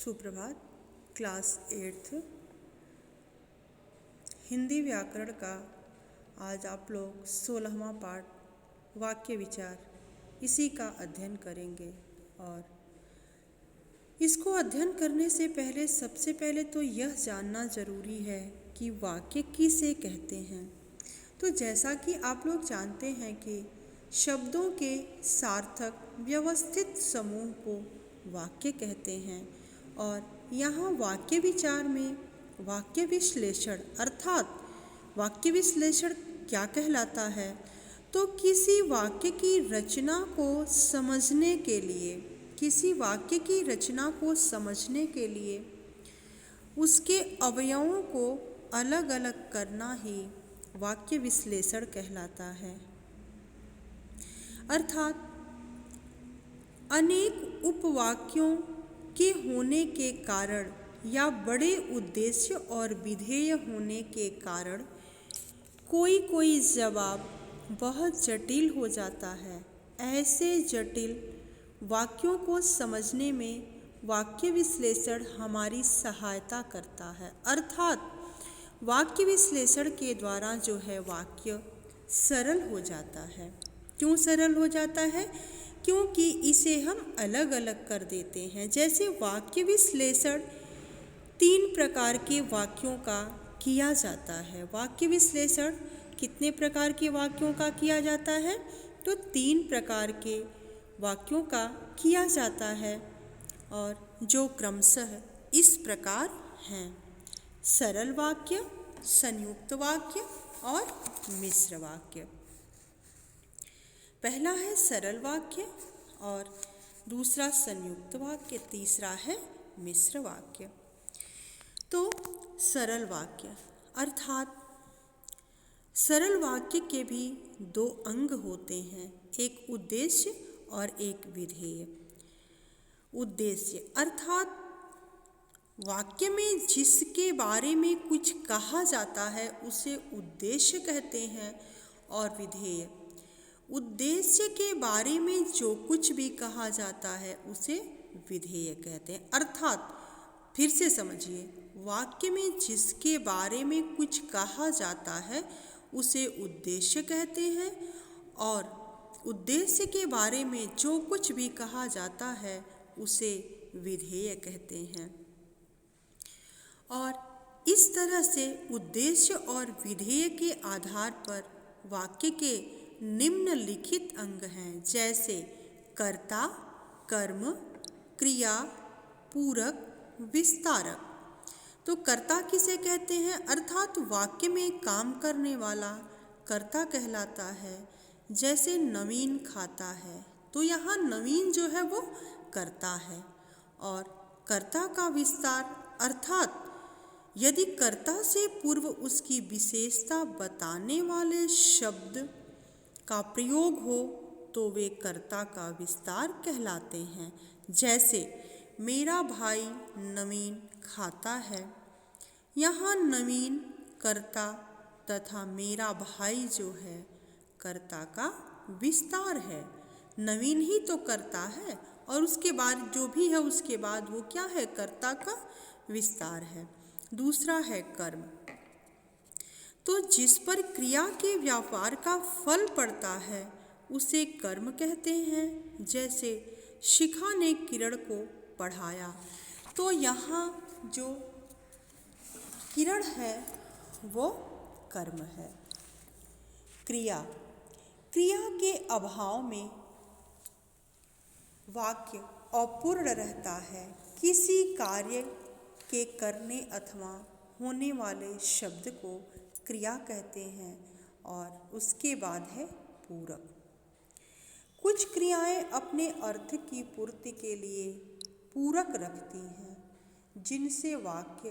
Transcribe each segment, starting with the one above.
सुप्रभात। Class 8th Hindi व्याकरण का आज आप लोग 16वां पाठ वाक्य विचार इसी का अध्ययन करेंगे। और इसको अध्ययन करने से पहले सबसे पहले तो यह जानना ज़रूरी है कि वाक्य किसे कहते हैं। तो जैसा कि आप लोग जानते हैं कि शब्दों के सार्थक व्यवस्थित समूह को वाक्य कहते हैं। और यहाँ वाक्य विचार में वाक्य विश्लेषण अर्थात वाक्य विश्लेषण क्या कहलाता है, तो किसी वाक्य की रचना को समझने के लिए उसके अवयवों को अलग अलग करना ही वाक्य विश्लेषण कहलाता है। अर्थात अनेक उपवाक्यों के होने के कारण या बड़े उद्देश्य और विधेय होने के कारण कोई जवाब बहुत जटिल हो जाता है। ऐसे जटिल वाक्यों को समझने में वाक्य विश्लेषण हमारी सहायता करता है। अर्थात वाक्य विश्लेषण के द्वारा जो है वाक्य सरल हो जाता है। क्यों सरल हो जाता है? क्योंकि इसे हम अलग अलग कर देते हैं। जैसे वाक्य विश्लेषण 3 प्रकार के वाक्यों का किया जाता है। वाक्य विश्लेषण कितने प्रकार के वाक्यों का किया जाता है? तो 3 प्रकार के वाक्यों का किया जाता है, और जो क्रमशः इस प्रकार हैं: सरल वाक्य, संयुक्त वाक्य और मिश्र वाक्य। पहला है सरल वाक्य और दूसरा संयुक्त वाक्य, तीसरा है मिश्र वाक्य। तो सरल वाक्य अर्थात सरल वाक्य के भी 2 अंग होते हैं, एक उद्देश्य और एक विधेय। उद्देश्य अर्थात वाक्य में जिसके बारे में कुछ कहा जाता है उसे उद्देश्य कहते हैं। और विधेय उद्देश्य के बारे में जो कुछ भी कहा जाता है उसे विधेय कहते हैं। अर्थात फिर से समझिए, वाक्य में जिसके बारे में कुछ कहा जाता है उसे उद्देश्य कहते हैं, और उद्देश्य के बारे में जो कुछ भी कहा जाता है उसे विधेय कहते हैं। और इस तरह से उद्देश्य और विधेय के आधार पर वाक्य के निम्नलिखित अंग हैं, जैसे कर्ता, कर्म, क्रिया, पूरक, विस्तारक। तो कर्ता किसे कहते हैं? अर्थात वाक्य में काम करने वाला कर्ता कहलाता है। जैसे नवीन खाता है, तो यहाँ नवीन जो है वो कर्ता है। और कर्ता का विस्तार अर्थात यदि कर्ता से पूर्व उसकी विशेषता बताने वाले शब्द का प्रयोग हो तो वे कर्ता का विस्तार कहलाते हैं। जैसे मेरा भाई नवीन खाता है, यहाँ नवीन कर्ता तथा मेरा भाई जो है कर्ता का विस्तार है। नवीन ही तो कर्ता है और उसके बाद जो भी है उसके बाद वो क्या है? कर्ता का विस्तार है। दूसरा है कर्म। तो जिस पर क्रिया के व्यापार का फल पड़ता है उसे कर्म कहते हैं। जैसे शिखा ने किरण को पढ़ाया, तो यहाँ जो किरण है वो कर्म है। क्रिया के अभाव में वाक्य अपूर्ण रहता है। किसी कार्य के करने अथवा होने वाले शब्द को क्रिया कहते हैं। और उसके बाद है पूरक। कुछ क्रियाएं अपने अर्थ की पूर्ति के लिए पूरक रखती हैं, जिनसे वाक्य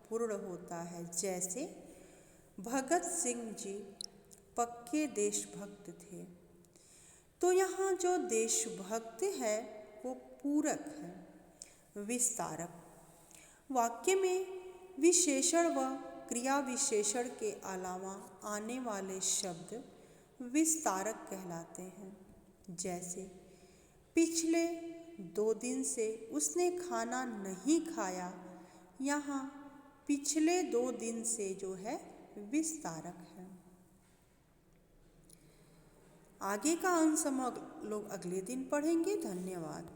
पूर्ण होता है। जैसे भगत सिंह जी पक्के देशभक्त थे, तो यहाँ जो देशभक्त है वो पूरक है। विस्तारक वाक्य में विशेषण व क्रिया विशेषण के अलावा आने वाले शब्द विस्तारक कहलाते हैं। जैसे पिछले 2 दिन से उसने खाना नहीं खाया। यहाँ पिछले 2 दिन से जो है विस्तारक है। आगे का अंश हम लोग अगले दिन पढ़ेंगे। धन्यवाद।